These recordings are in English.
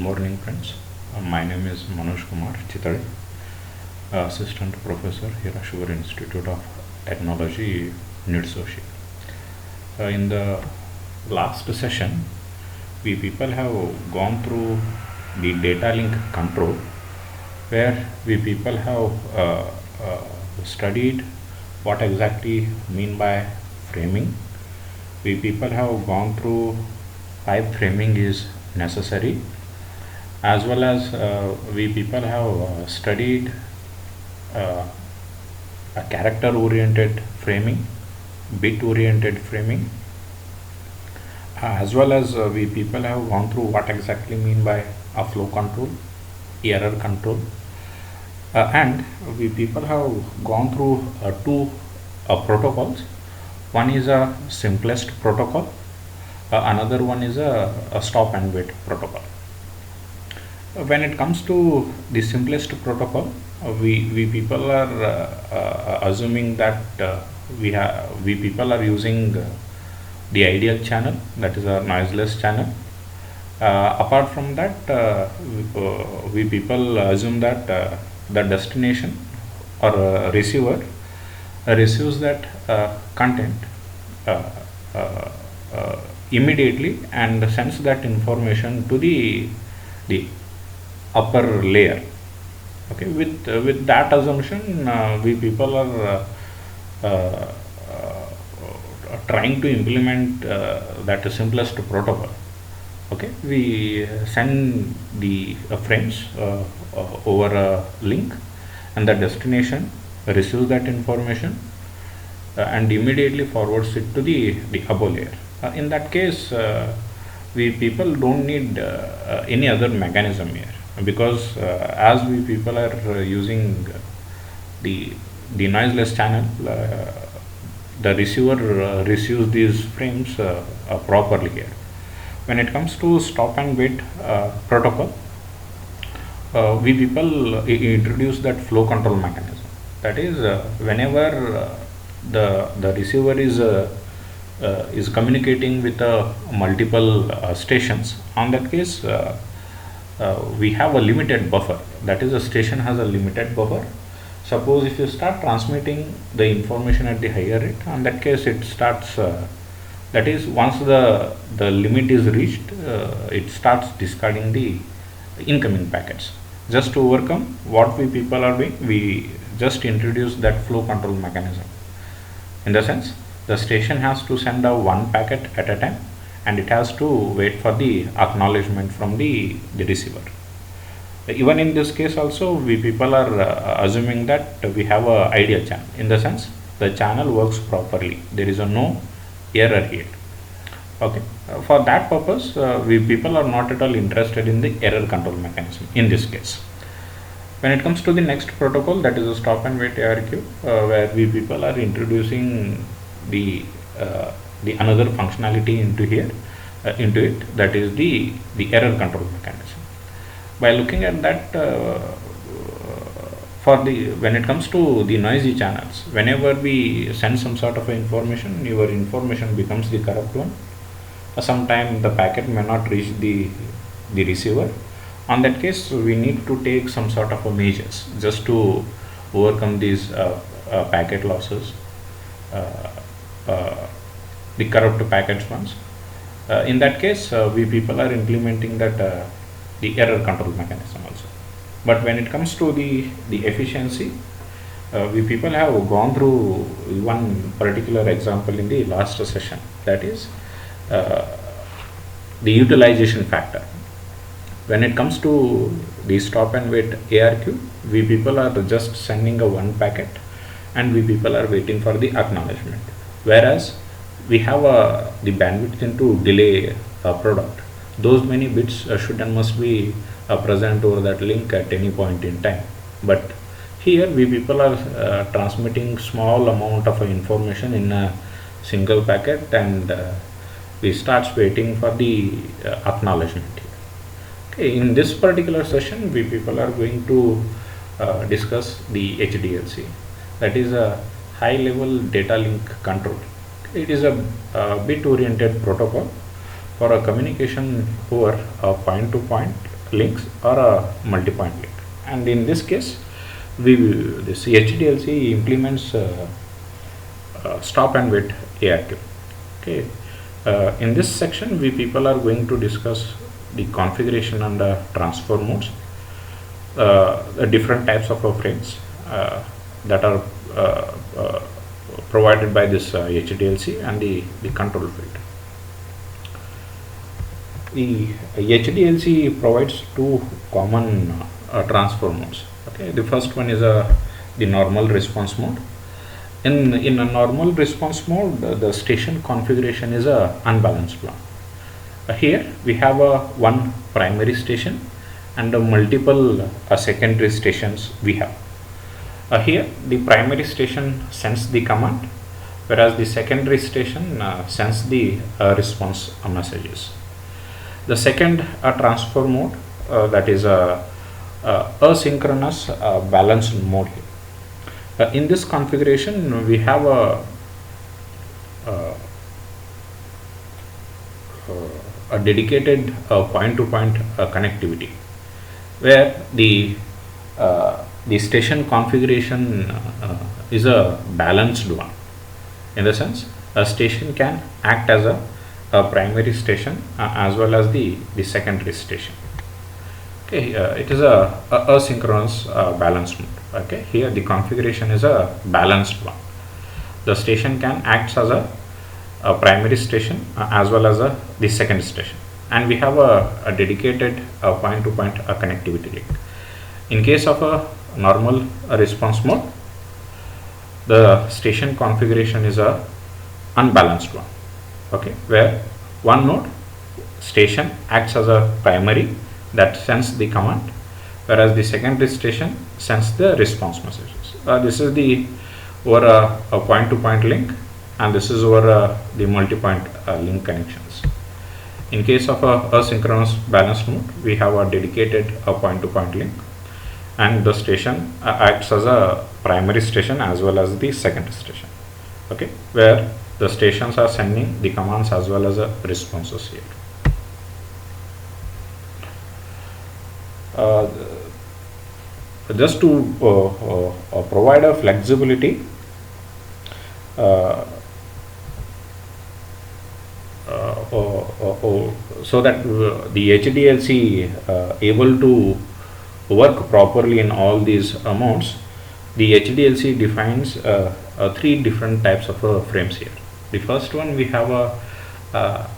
morning, friends. My name is Manoj Kumar Chitade, Assistant Professor here at Sugar Institute of Technology, Nidsoshi. In the last session, we people have gone through the data link control, where we people have studied what exactly mean by framing. We people have gone through why framing is necessary, as well as we people have studied uh, a character oriented framing, bit oriented framing, as well as we people have gone through what exactly mean by a flow control, error control, and we people have gone through two protocols. One is a simplest protocol, another one is a stop and wait protocol. When it comes to the simplest protocol, we people are assuming that we people are using the ideal channel, that is a noiseless channel. Apart from that, we people assume that the destination or receiver receives that content uh, uh, immediately and sends that information to the upper layer. Okay, with that assumption, we people are trying to implement that simplest protocol. Okay, we send the frames over a link, and the destination receives that information and immediately forwards it to the above layer. In that case, we people don't need any other mechanism here, because as we people are using the noiseless channel, the receiver receives these frames properly here. When it comes to stop and wait protocol, we people introduce that flow control mechanism. That is, whenever the receiver is communicating with multiple stations, on that case we have a limited buffer. That is, a station has a limited buffer. Suppose if you start transmitting the information at the higher rate, on that case it starts that is, once the limit is reached, it starts discarding the incoming packets. Just to overcome, what we people are doing, we just introduce that flow control mechanism. In the sense, the station has to send out one packet at a time, and it has to wait for the acknowledgement from the receiver. Even in this case also, we people are assuming that we have a ideal channel. In the sense, the channel works properly, there is no error here. Okay, for that purpose, we people are not at all interested in the error control mechanism in this case. When it comes to the next protocol, that is a stop and wait ARQ, where we people are introducing the another functionality into here, into it, that is the error control mechanism. By looking at that, when it comes to the noisy channels, whenever we send some sort of information, your information becomes the correct one. Sometimes the packet may not reach the receiver. On that case, we need to take some sort of measures just to overcome these packet losses, the corrupt packets ones. In that case, we people are implementing that the error control mechanism also. But when it comes to the efficiency, we people have gone through one particular example in the last session, that is the utilization factor. When it comes to the stop and wait ARQ, we people are just sending a one packet, and we people are waiting for the acknowledgement, whereas we have the bandwidth into delay product. Those many bits should and must be present over that link at any point in time. But here we people are transmitting small amount of information in a single packet, and we start waiting for the acknowledgement here. Okay, in this particular session, we people are going to discuss the HDLC, that is a high level data link control. It is a bit oriented protocol for a communication over a point to point links or a multi-point link. And in this case, this HDLC implements stop and wait ARQ. Okay. In this section, we people are going to discuss the configuration and the transfer modes, the different types of frames that are provided by this HDLC and the control field. The HDLC provides two common transfer modes. Okay, the first one is the normal response mode. In a normal response mode, the station configuration is a unbalanced one. Here we have one primary station and multiple secondary stations we have. Here the primary station sends the command, whereas the secondary station sends the response messages. The second transfer mode, that is asynchronous balanced mode here. In this configuration, we have a dedicated point-to-point connectivity, where the station configuration is a balanced one. In the sense, a station can act as a primary station as well as the secondary station. Okay, it is a asynchronous balanced mode. Okay, here the configuration is a balanced one. The station can act as a primary station as well as the second station, and we have a dedicated point-to-point connectivity link. In case of a normal response mode, the station configuration is a unbalanced one. Okay, where one node station acts as a primary that sends the command, whereas the secondary station sends the response messages. This is the over a point-to-point link, and this is over the multi-point link connections. In case of a asynchronous balanced mode, we have a dedicated point-to-point link, and the station acts as a primary station as well as the secondary station. Okay, where the stations are sending the commands as well as responses here. Just to provide a flexibility, so that the HDLC able to work properly in all these modes, the HDLC defines three different types of frames here. The first one, we have a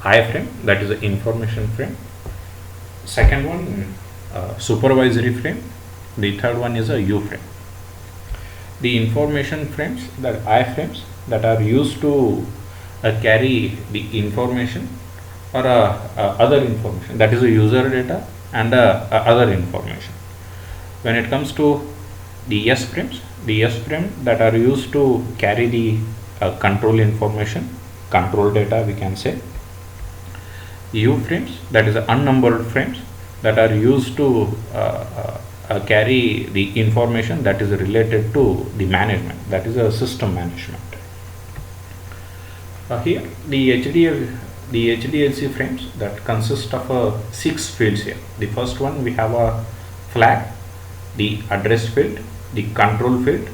I frame, that is an information frame. Second one, supervisory frame. The third one is a U frame. The information frames, that I frames, that are used to carry the information or other information, that is a user data and other information. When it comes to the S frames, the S frame that are used to carry the control information, control data we can say. U frames, that is unnumbered frames that are used to carry the information that is related to the management, that is a system management. Here the HDLC frames that consist of 6 fields here. The first one, we have a flag, the address field, the control field,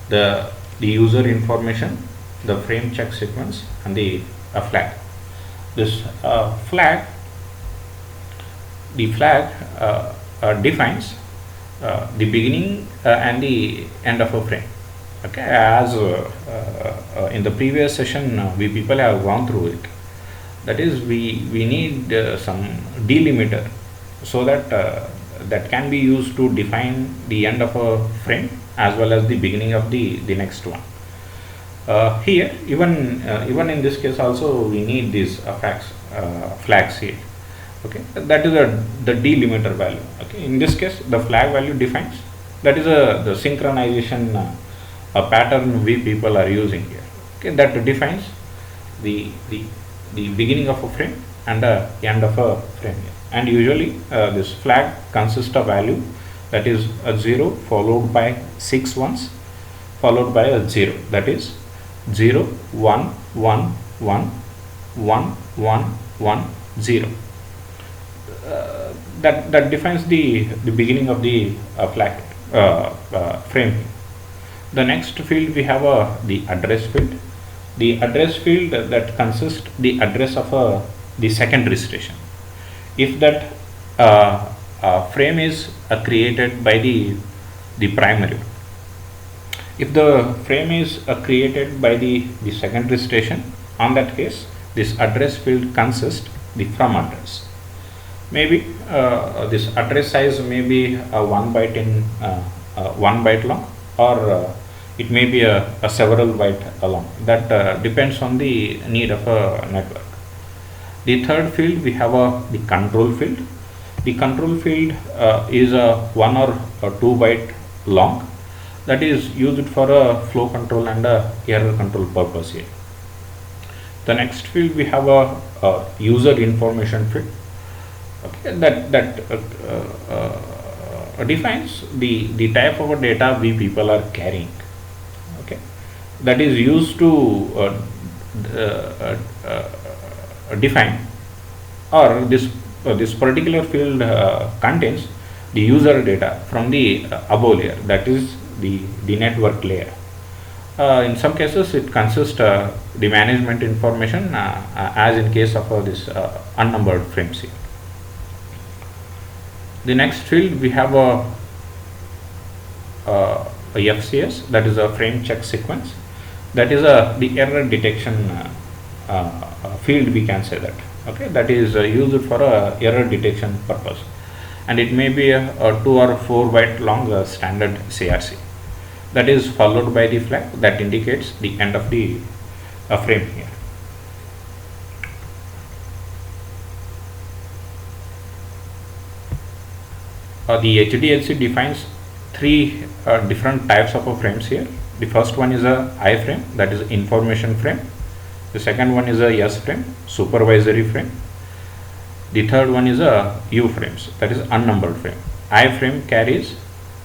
the user information, the frame check sequence, and the flag. This flag defines the beginning and the end of a frame. Okay, as in the previous session we people have gone through it. That is, we need some delimiter, so that that can be used to define the end of a frame as well as the beginning of the next one. Here, even in this case also, we need these flags here. Okay, that is the delimiter value. Okay, in this case, the flag value defines, that is the synchronization pattern we people are using here. Okay, that defines the beginning of a frame and the end of a frame here. And usually this flag consists of value, that is a 0 followed by 6 ones followed by a 0, that is 0 1 1 1 1 1 1 0. that defines the beginning of the flag frame. The next field we have the address field. The address field that consists the address of the secondary station. If that frame is created by the primary, if the frame is created by the secondary station, on that case this address field consists the from address. Maybe this address size may be 1 byte in 1 byte long, or it may be a several byte long. That depends on the need of a network. The third field we have the control field. The control field is a 1 or 2 byte long, that is used for a flow control and a error control purpose here. The next field we have a user information field. Okay, that defines the type of data we people are carrying. Okay, that is used to define, or this particular field contains the user data from the above layer, that is the network layer. In some cases it consists the management information, as in case of this unnumbered frames here. The next field we have a FCS, that is a frame check sequence. That is the error detection field, we can say that. Okay, that is used for a error detection purpose, and it may be a 2 or 4 byte long standard CRC. That is followed by the flag that indicates the end of the frame here. The HDLC defines three different types of frames here. The first one is a I frame, that is information frame. The second one is a S frame, supervisory frame. The third one is a U frames, that is unnumbered frame. I frame carries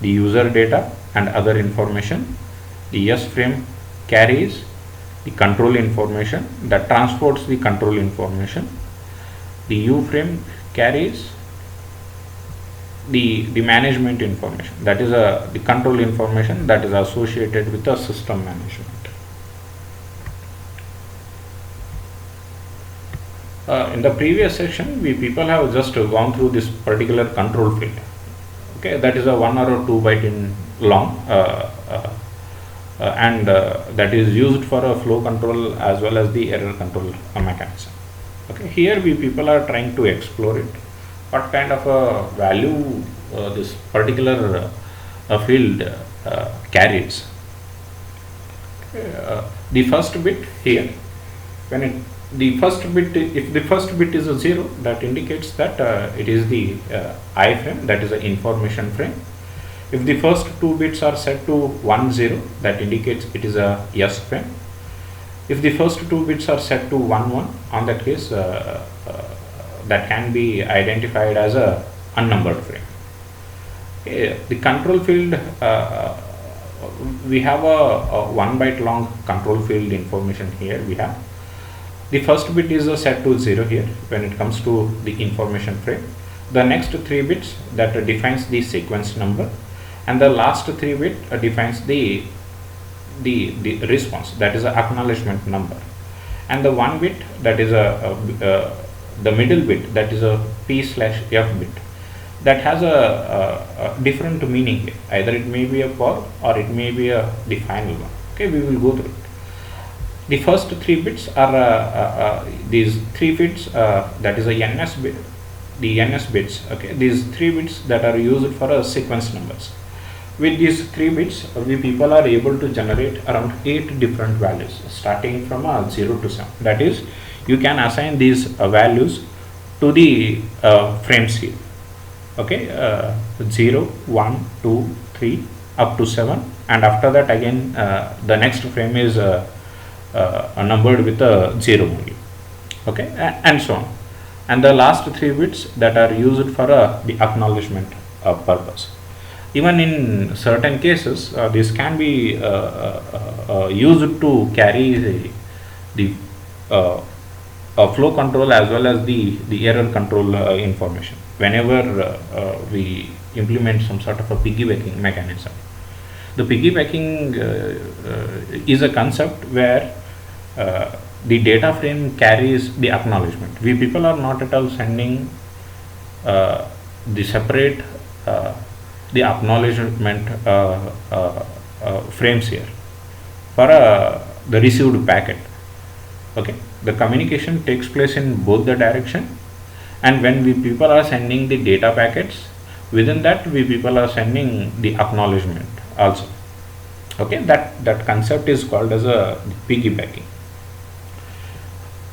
the user data and other information. The S frame carries the control information that transports the control information. The U frame carries the management information, that is the control information that is associated with the system management. In the previous section, we people have just gone through this particular control field. Okay, that is a 1 or 2 byte in long, and that is used for a flow control as well as the error control mechanism. Okay, here we people are trying to explore it. What kind of a value this particular field carries. The first bit here, when if the first bit is a 0, that indicates that it is the I frame, that is the information frame. If the first 2 bits are set to 1 0, that indicates it is a S frame. If the first 2 bits are set to 1 1, on that case that can be identified as a unnumbered frame. The control field, we have a 1 byte long control field information here. We have the first bit is set to 0 here when it comes to the information frame. The next 3 bits that defines the sequence number, and the last 3 bit defines the response, that is a acknowledgement number, and the 1 bit that is the middle bit, that is a P/F bit, that has a different meaning here. Either it may be a for, or it may be the final one. Okay, we will go through it. The first 3 bits are these 3 bits, that is a NS bit, the NS bits. Okay, these 3 bits that are used for sequence numbers. With these 3 bits, we people are able to generate around 8 different values starting from 0 to 7. That is, you can assign these values to the frames here. Okay, 0, 1, 2, 3 up to 7, and after that again the next frame is numbered with a 0 only. Okay, and so on. And the last 3 bits that are used for the acknowledgement purpose. Even in certain cases, this can be used to carry the flow control as well as the error control information whenever we implement some sort of a piggybacking mechanism. The piggybacking is a concept where the data frame carries the acknowledgement. We people are not at all sending the separate the acknowledgement frames here for the received packet. Okay, the communication takes place in both the direction, and when we people are sending the data packets, within that we people are sending the acknowledgement also. Okay, that concept is called as a piggybacking.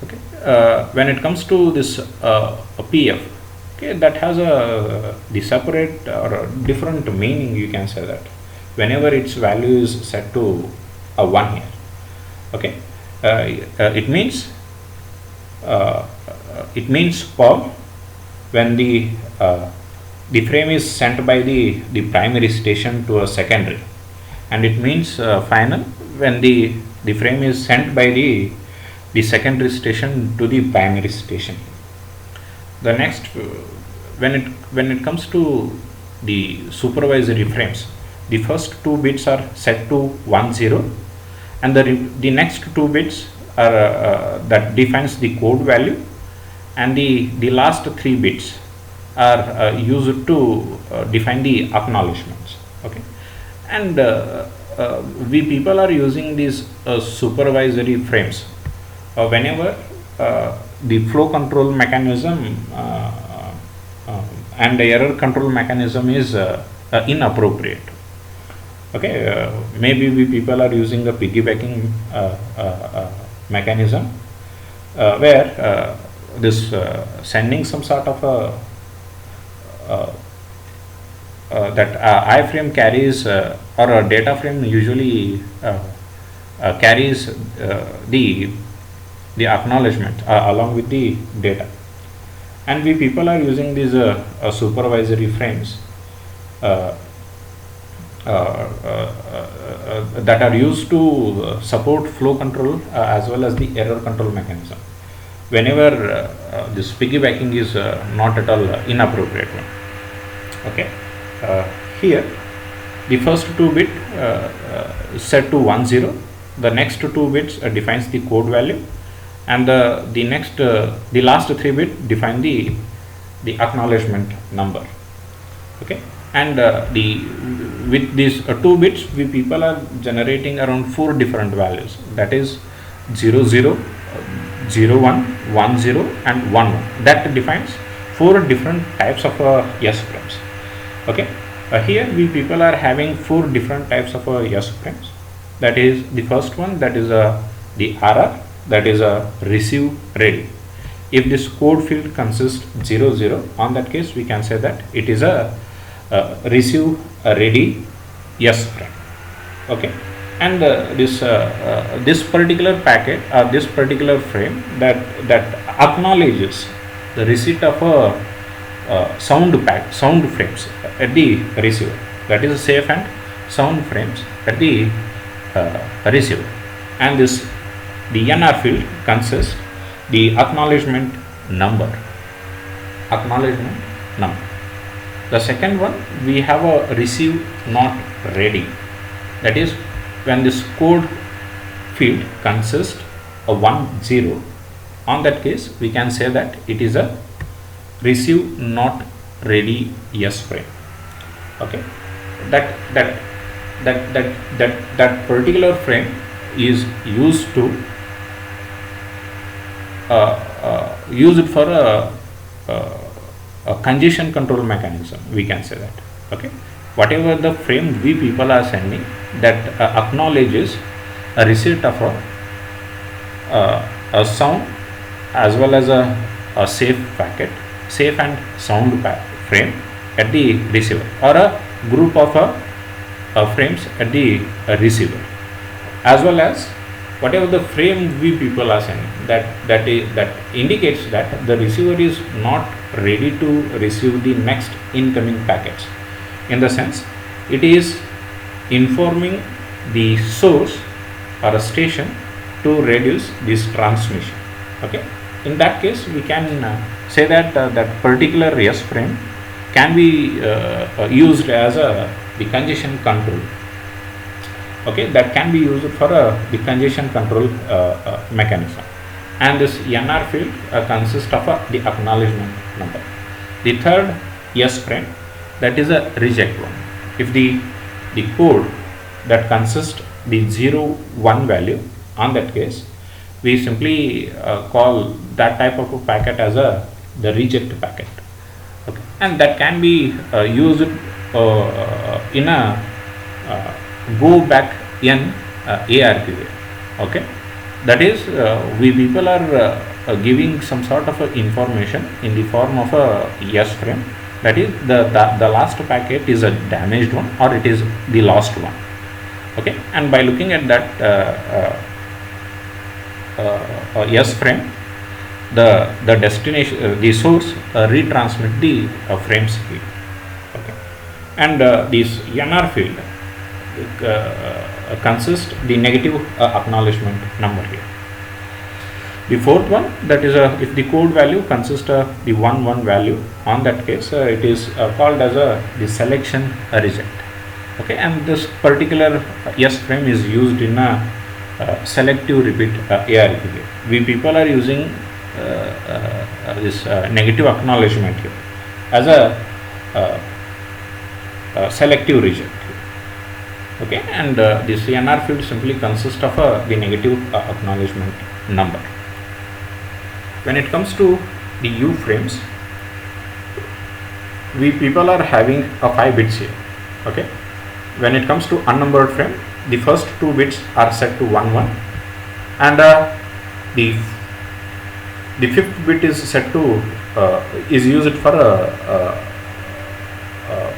Okay, when it comes to this PF, okay, that has the separate or a different meaning, you can say that whenever its value is set to a 1 here. Okay, it means Paul when the frame is sent by the primary station to a secondary, and it means final when the frame is sent by the secondary station to the primary station. The next, when it comes to the supervisory frames, the first 2 bits are set to 1 0, and the next 2 bits are that defines the code value, and the last 3 bits are used to define the acknowledgements. Okay, and we people are using these supervisory frames whenever the flow control mechanism and the error control mechanism is inappropriate. Okay, maybe we people are using a piggybacking mechanism where this sending some sort of that iframe carries or a data frame usually carries the acknowledgement along with the data, and we people are using these supervisory frames that are used to support flow control as well as the error control mechanism whenever this piggybacking is not at all inappropriate one. Okay, here the first 2 bit is set to 1 0, the next 2 bits defines the code value, and the next the last 3 bit define the acknowledgement number. Okay, and with these 2 bits we people are generating around 4 different values, that is 0 0, 0 1, 1 0 and 1 1. That defines 4 different types of S frames. Okay, here we people are having 4 different types of S frames. That is the first one, that is the RR, that is a receive ready. If this code field consists 0 0, on that case we can say that it is a receive ready S frame. Okay, and this particular packet or this particular frame that acknowledges the receipt of a sound frames at the receiver, that is safe and sound frames at the receiver, and this the NR field consists the acknowledgement number. The second one, we have a receive not ready, that is when this code field consists of 1 0, on that case we can say that it is a receive not ready S frame. Okay, that particular frame is used to use it for a congestion control mechanism, we can say that. Okay, whatever the frame we people are sending that acknowledges a receipt of a sound as well as a safe packet, safe and sound frame at the receiver, or a group of frames at the receiver, as well as whatever the frame we people are sending that indicates that the receiver is not ready to receive the next incoming packets. In the sense, it is informing the source or a station to reduce this transmission. Okay, in that case we can say that that particular S frame can be used as the congestion control. Okay, that can be used for the congestion control mechanism. And this NR field consists of the acknowledgement number. The third S frame, that is a reject one. If the code that consists the 0 1 value, on that case we simply call that type of a packet as the reject packet. Okay, and that can be used in a go back n ARQ. Okay, that is we people are giving some sort of information in the form of a S frame, that is the last packet is a damaged one or it is the lost one. Okay, and by looking at that S frame, the destination the source retransmit the frames here. Okay, and this NR field consists the negative acknowledgement number here. The fourth one, that is if the code value consists of the 1 1 value, on that case it is called as the selection reject. Okay, and this particular S frame is used in a selective repeat ARQ. We people are using this negative acknowledgement here as a selective reject. Okay, and this NR field simply consists of the negative acknowledgement number. When it comes to the U frames, we people are having a 5 bits here. Okay, when it comes to unnumbered frame, the first 2 bits are set to 1 1, and the fifth bit is set to is used for a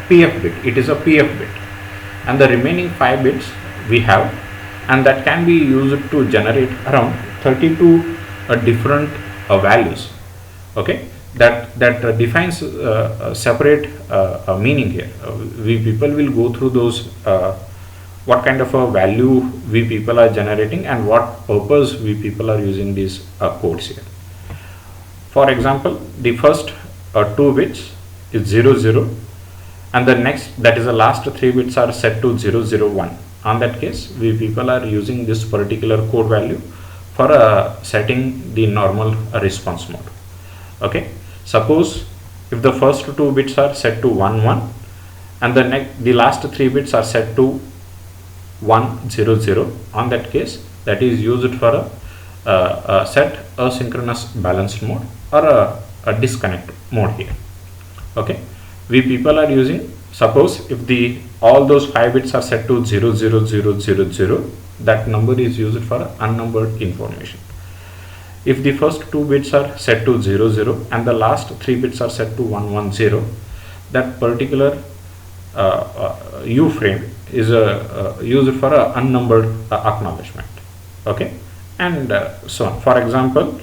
PF bit. It is a PF bit, and the remaining 5 bits we have, and that can be used to generate around 32 different values. Okay, that defines separate meaning here. We people will go through those what kind of a value we people are generating and what purpose we people are using these codes here. For example, the first 2 bits is 0 0, and the next, that is the last 3 bits, are set to 0 0 1. On that case, we people are using this particular code value for setting the normal response mode. Okay, suppose if the first 2 bits are set to 1 1 and the last 3 bits are set to 1 0 0, on that case that is used for a set asynchronous balanced mode or a disconnect mode here. Okay, we people are using, suppose if all those 5 bits are set to 0 0 0 0 0, that number is used for unnumbered information. If the first 2 bits are set to 0 0 and the last 3 bits are set to 1 1 0, that particular U frame is used for a unnumbered acknowledgement. Okay, and so on. For example,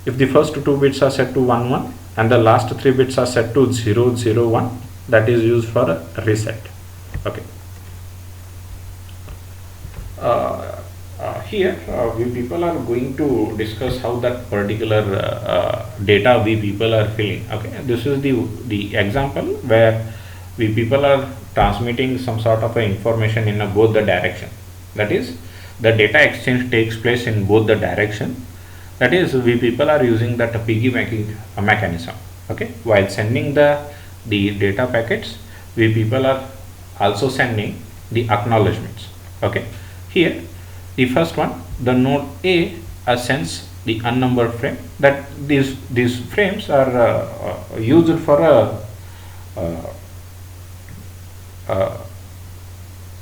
if the first 2 bits are set to 1 1 and the last 3 bits are set to 0 0 1, that is used for a reset. Okay. Here we people are going to discuss how that particular data we people are filling. Okay, this is the example where we people are transmitting some sort of information in both the direction. That is, the data exchange takes place in both the direction. That is, we people are using that piggybacking mechanism. Okay, while sending the data packets, we people are also sending the acknowledgements. Okay, here the first one, the node A sends the unnumbered frame. That these frames are used for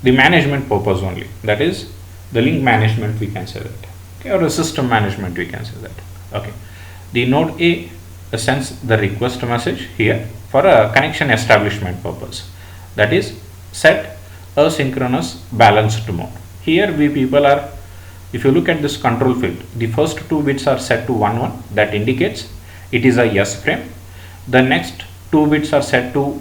the management purpose only. That is, the link management, we can say that. Okay, or a system management, we can say that. Okay, the node A sends the request message here for a connection establishment purpose. That is, set asynchronous balanced mode. Here we people are, if you look at this control field, the first 2 bits are set to 1 1, that indicates it is a S frame. The next 2 bits are set to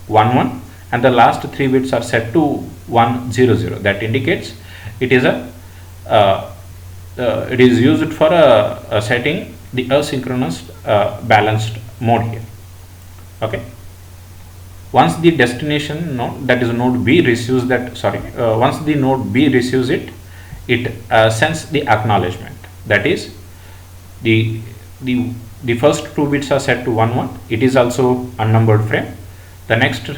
1 1 and the last 3 bits are set to 1 0 0, that indicates it is it is used for a setting the asynchronous balanced mode here. Okay. Once the destination node, that is node B, receives that, once the node B receives it, it sends the acknowledgement. That is, the first 2 bits are set to 1 1. It is also unnumbered frame. The next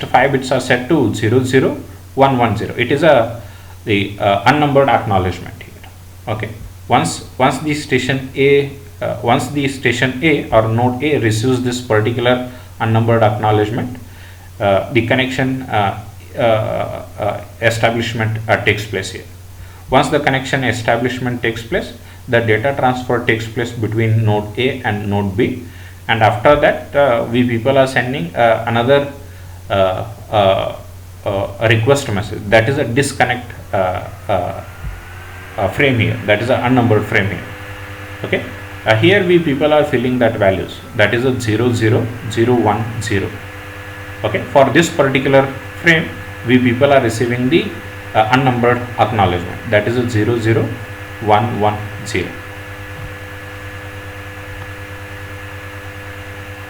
5 bits are set to 0 0 1 1 0. It is the unnumbered acknowledgement here. Okay. Once the station A or node A receives this particular unnumbered acknowledgement, the connection establishment takes place here. Once the connection establishment takes place, the data transfer takes place between node A and node B, and after that we people are sending another a request message, that is a disconnect frame here, that is an unnumbered frame here. Okay. Here we people are filling that values, that is a 0 0 0 1 0. Okay. For this particular frame, we people are receiving the unnumbered acknowledgement, that is a 0 0 1 1 0.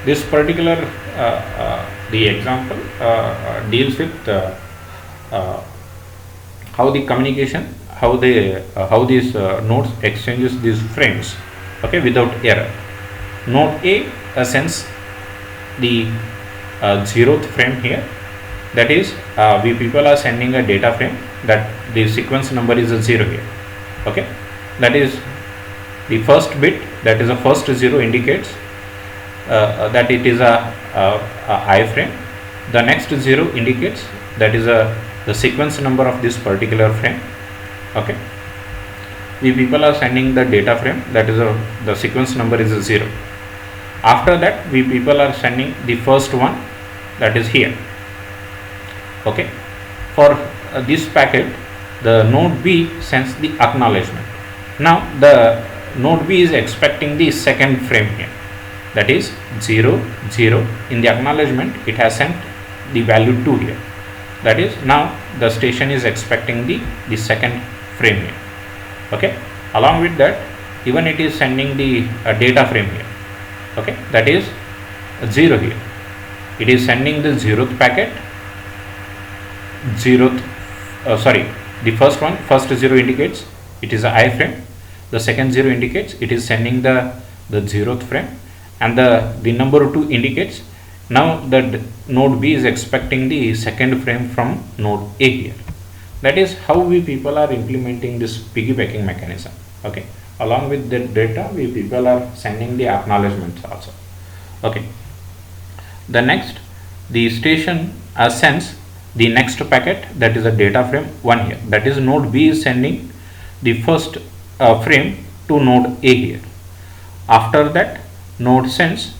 This particular the example deals with how the communication, how these nodes exchanges these frames, okay, without error. Node A sends the 0th frame here, that is we people are sending a data frame that the sequence number is a 0 here. Okay, that is the first bit, that is the first 0 indicates that it is a I frame. The next 0 indicates that is the sequence number of this particular frame. Okay, we people are sending the data frame, that is the sequence number is a 0. After that, we people are sending the first one, that is here. Okay, for this packet, the node B sends the acknowledgement. Now the node B is expecting the second frame here, that is 0 0. In the acknowledgement, it has sent the value 2 here, that is now the station is expecting the second frame here. Okay, along with that, even it is sending the data frame here. Okay, that is 0 here. It is sending the 0th packet, 0th the first 0 indicates it is a I frame, the second 0 indicates it is sending the 0th frame, and the number 2 indicates now that node B is expecting the second frame from node A here. That is how we people are implementing this piggybacking mechanism. Okay, along with the data, we people are sending the acknowledgements also. Okay, the next, the station sends the next packet, that is a data frame 1 here, that is node B is sending the first frame to node A here. After that, node sends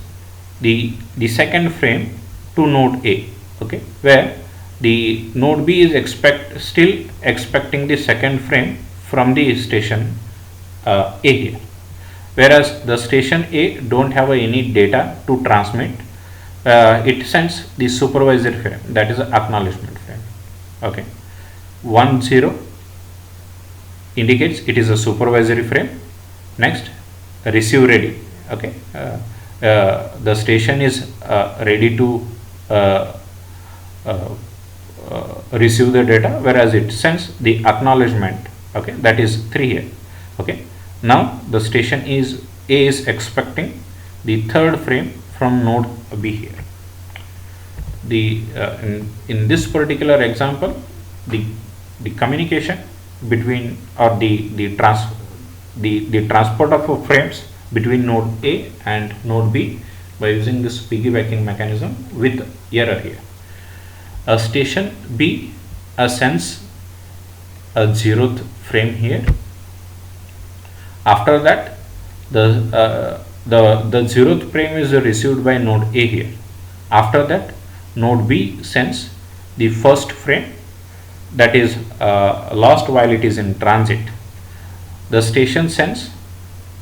the second frame to node A. Okay, where the node B is still expecting the second frame from the station A here, whereas the station A don't have any data to transmit. It sends the supervisory frame, that is an acknowledgement frame. Okay, 1 0 indicates it is a supervisory frame. Next, receive ready. Okay, the station is ready to receive the data, whereas it sends the acknowledgement. Okay, that is 3 here. Okay, now the station A is expecting the third frame from node B here. In this particular example, the communication between, or the transport of frames between node A and node B by using this piggybacking mechanism with error here. A station B sends a 0th frame here. After that, the 0th frame is received by node A here. After that, node B sends the first frame that is lost while it is in transit. The station sends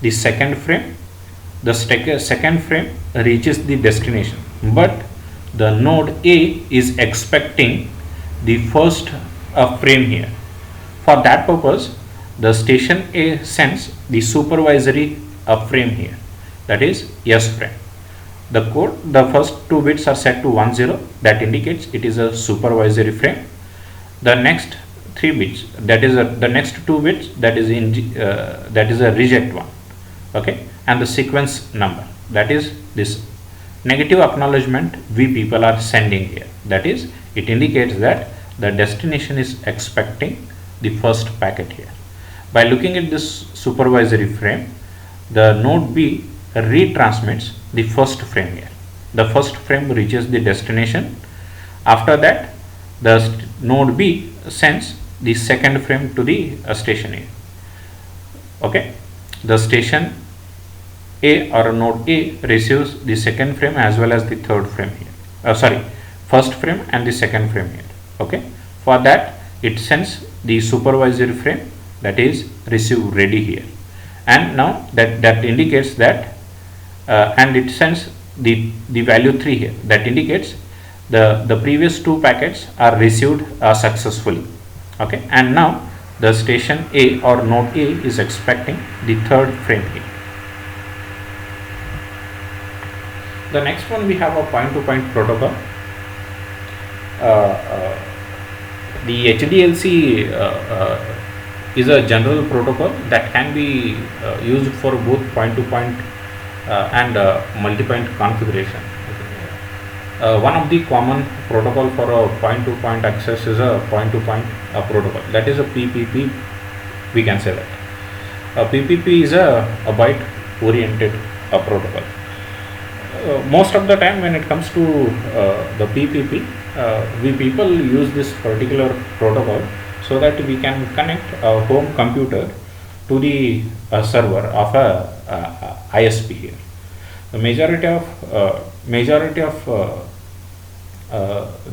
the second frame. The second frame reaches the destination, but the node A is expecting the first frame here. For that purpose, the station A sends the supervisory frame here, that is S frame. The code, the first two bits are set to 1 0, that indicates it is a supervisory frame. The next 3 bits, that is the next 2 bits, that is a reject one, okay, and the sequence number, that is this negative acknowledgement we people are sending here, that is it indicates that the destination is expecting the first packet here. By looking at this supervisory frame, the node B retransmits the first frame here. The first frame reaches the destination. After that, the node B sends the second frame to the station A. Okay, the station A or node A receives the second frame as well as the third frame here. First frame and the second frame here. Okay, for that it sends the supervisory frame, that is receive ready here, and now that indicates that and it sends the value 3 here, that indicates the previous 2 packets are received successfully. Okay, and now the station A or node A is expecting the third frame here. The next one, we have a point-to-point protocol. The HDLC is a general protocol that can be used for both point-to-point and multi-point configuration. One of the common protocol for a point-to-point access is a point-to-point protocol, that is a PPP, we can say that. A PPP is a byte-oriented protocol. Most of the time when it comes to the PPP, we people use this particular protocol so that we can connect a home computer to the server of a ISP here. The majority of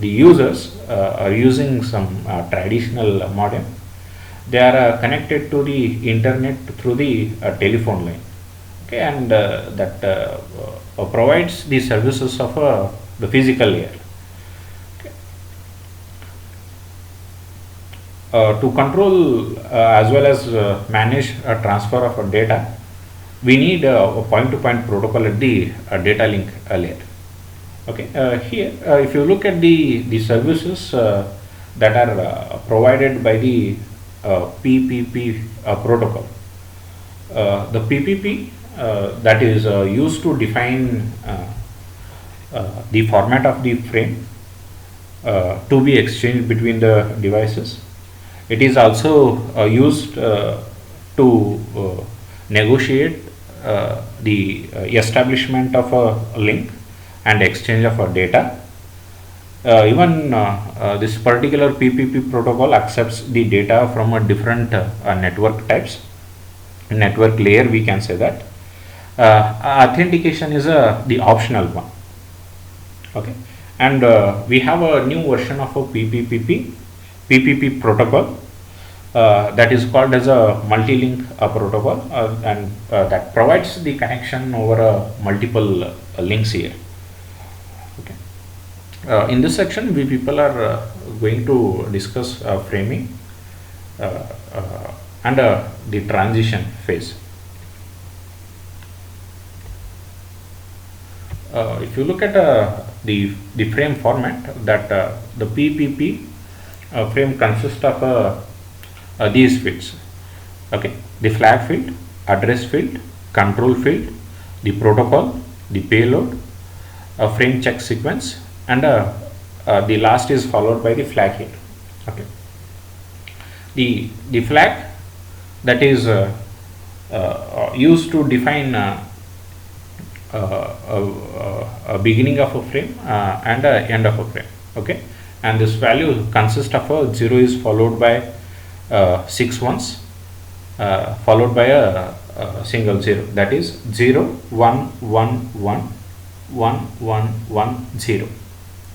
the users are using some traditional modem. They are connected to the internet through the telephone line. Okay, and that provides the services of the physical layer. Okay. To control as well as manage a transfer of data, we need a point-to-point protocol at the data link layer. Okay, here if you look at the services that are provided by the PPP protocol, the PPP that is used to define the format of the frame to be exchanged between the devices. It is also used to negotiate the establishment of a link and exchange of data. Even this particular PPP protocol accepts the data from a different network types, network layer, we can say that. Authentication is the optional one. Okay, and we have a new version of a PPP protocol that is called as a multi-link protocol, and that provides the connection over multiple links here. Okay. In this section, we people are going to discuss framing and the transition phase. If you look at the frame format, that the PPP frame consists of these fields. Okay, the flag field, address field, control field, the protocol, the payload, a frame check sequence, and the last is followed by the flag here. Okay, the flag that is used to define a beginning of a frame and a end of a frame. Okay, and this value consists of a 0 is followed by 6 ones followed by a single 0, that is 0 1 1 1 1 1 1 0.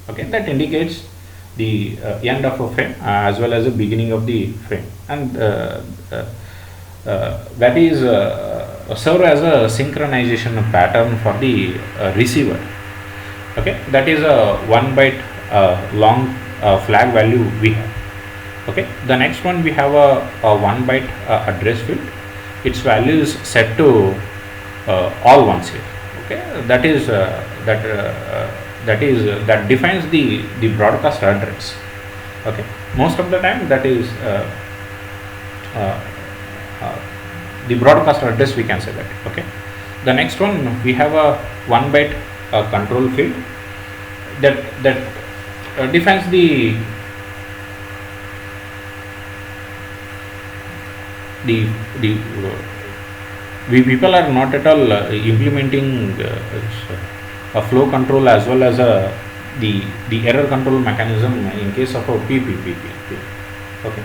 Okay, that indicates the end of a frame as well as the beginning of the frame, and that is serve as a synchronization pattern for the receiver. Okay, that is a 1 byte long flag value we have. Okay, the next one we have a 1 byte address field. Its value is set to all ones here. Okay, that defines the broadcast address. Okay, most of the time that is uh, uh, the broadcast address, we can say that. Okay, the next one we have a 1 byte control field that defines the we people are not at all implementing a flow control as well as the error control mechanism in case of a PPP. Okay,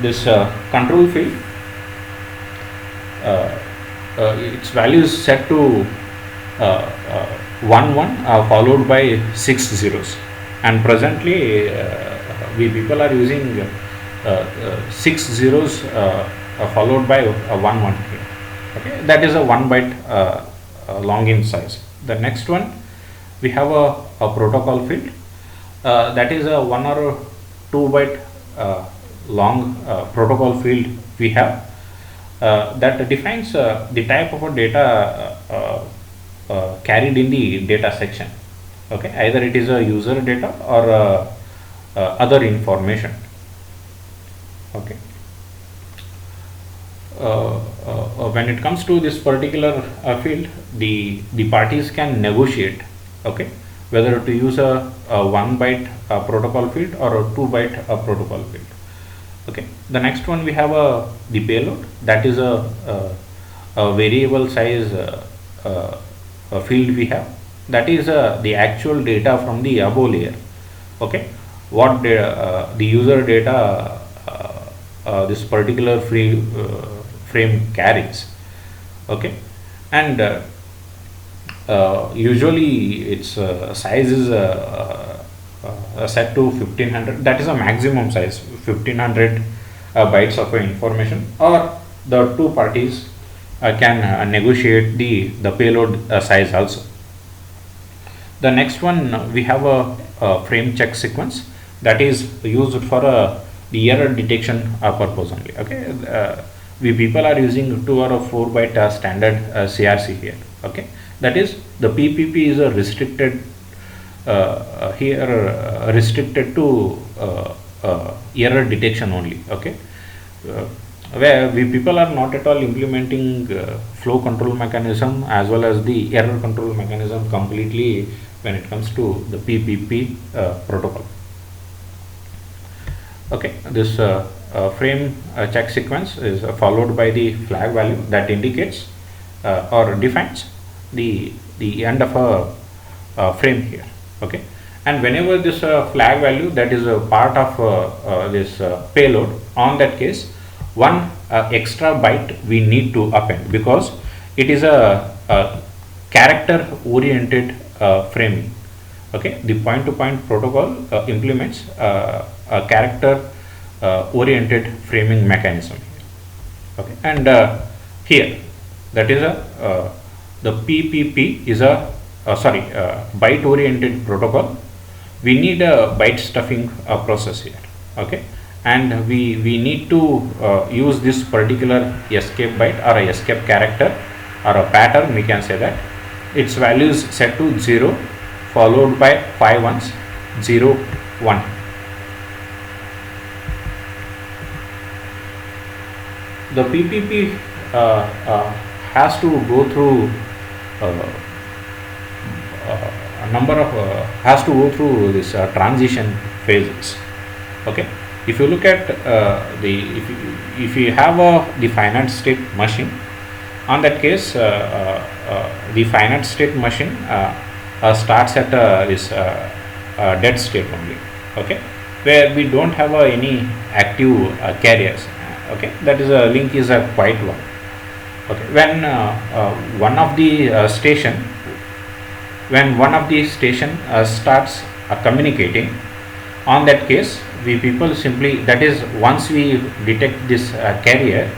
this control field, its value is set to 1 1 followed by 6 zeros, and presently we people are using 6 zeros followed by a 1 1 here. Okay, that is a 1 byte long in size. The next one we have a protocol field that is a 1 or 2 byte long protocol field we have that defines the type of a data carried in the data section. Okay, either it is a user data or other information. Okay, when it comes to this particular field, the parties can negotiate. Okay, whether to use a 1 byte protocol field or a 2 byte protocol field. Okay, the next one we have the payload, that is a variable size field we have, that is the actual data from the above layer. Okay, what the user data this particular frame carries. Okay, and usually its size is set to 1500. That is a maximum size, 1500 bytes of information, or the two parties can negotiate the payload size also. The next one we have a frame check sequence that is used for the error detection purpose only. Okay, we people are using 2 or 4 byte standard CRC here. Okay, that is the PPP is a restricted restricted to error detection only. Okay, where we people are not at all implementing flow control mechanism as well as the error control mechanism completely when it comes to the PPP protocol. Okay, this frame check sequence is followed by the flag value that indicates or defines the end of a frame here. Okay, and whenever this flag value that is a part of this payload, on that case one extra byte we need to append, because it is a character oriented framing. Okay, the point to point protocol implements a character oriented framing mechanism. Okay, and here that is the PPP is a byte oriented protocol. We need a byte stuffing process here. Okay, and we need to use this particular escape byte or a escape character or a pattern, we can say that. Its value is set to 0 followed by 5 ones, 0 1. The PPP has to go through a number of has to go through this transition phases. Okay, if you look at if you have the finite state machine, on that case the finite state machine starts at this dead state only. Okay, where we don't have any active carriers. Okay, that is a link is a quiet one. Okay, when one of the station starts communicating, on that case we people simply, that is once we detect this carrier,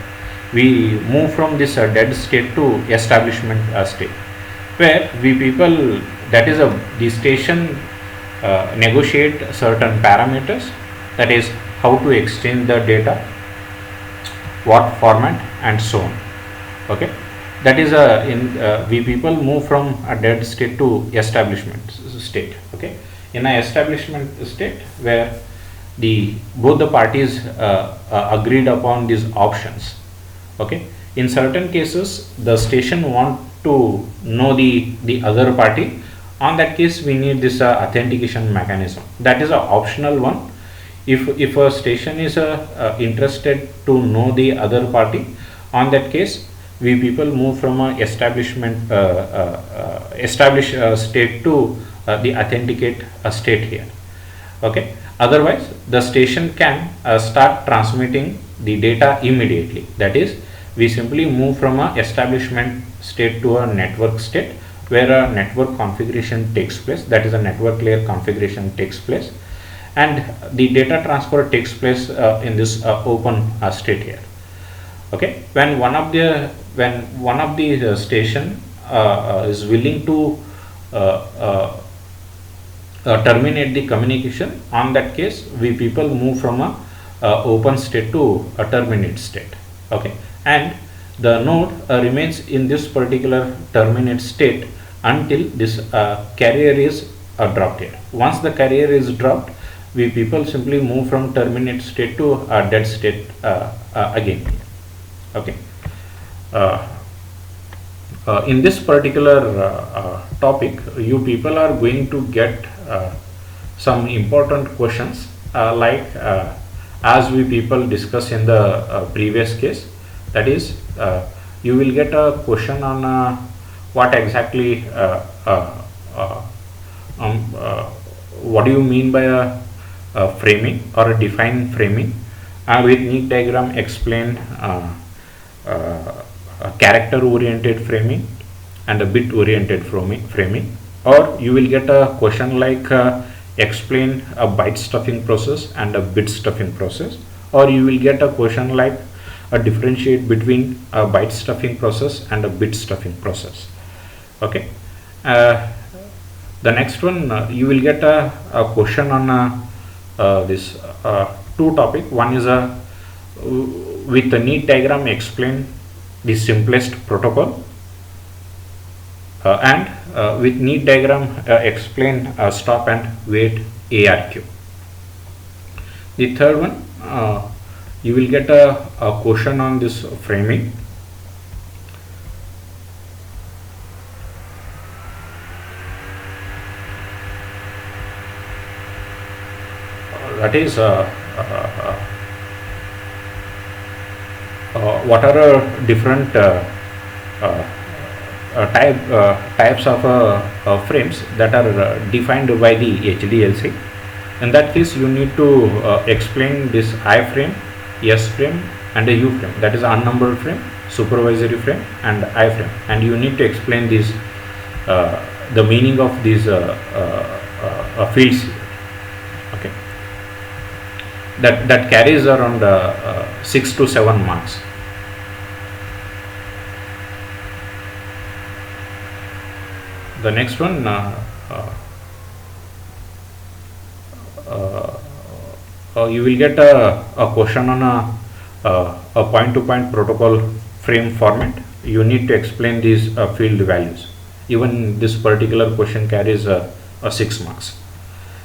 we move from this dead state to establishment state, where we people, that is the station negotiate certain parameters that is how to exchange the data, what format, and so on. Okay, that is we people move from a dead state to establishment state. Okay, in a establishment state where both the parties agreed upon these options. Okay, in certain cases the station want to know the other party. On that case we need this authentication mechanism. That is a optional one. If a station is interested to know the other party, on that case we people move from a established state to the authenticate state here. Okay, otherwise the station can start transmitting the data immediately. That is, we simply move from a establishment state to a network state where a network configuration takes place. That is, a network layer configuration takes place, and the data transfer takes place in this open state here. Okay, when one of the station is willing to terminate the communication, on that case we people move from a open state to a terminate state. Okay, and the node remains in this particular terminate state until this carrier is dropped here. Once the carrier is dropped, we people simply move from terminate state to a dead state again. Okay, in this particular topic, you people are going to get some important questions like as we people discussed in the previous case. That is, you will get a question on what exactly what do you mean by a framing or a defined framing, with neat diagram explain a character oriented framing and a bit oriented framing. Or you will get a question like explain a byte stuffing process and a bit stuffing process. Or you will get a question like differentiate between a byte stuffing process and a bit stuffing process. Okay, the next one you will get a question on this two topic. One is with the neat diagram explain the simplest protocol, and with neat diagram explain stop and wait ARQ. The third one, you will get a question on this framing. That is what are different types of frames that are defined by the HDLC. In that case, you need to explain this I frame, S frame, and a U frame. That is unnumbered frame, supervisory frame, and I frame. And you need to explain this the meaning of these fields. Okay, that carries around 6 to 7 marks. The next one, you will get a question on a point-to-point protocol frame format. You need to explain these field values. Even this particular question carries 6 marks.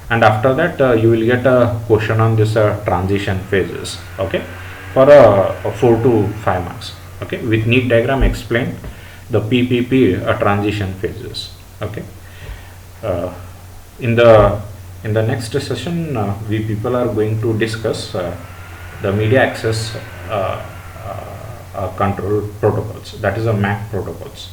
And after that, you will get a question on this transition phases. Okay, for 4 to 5 marks. Okay, with neat diagram explain the PPP transition phases. Okay, in the next session, we people are going to discuss the media access control protocols, that is a MAC protocols.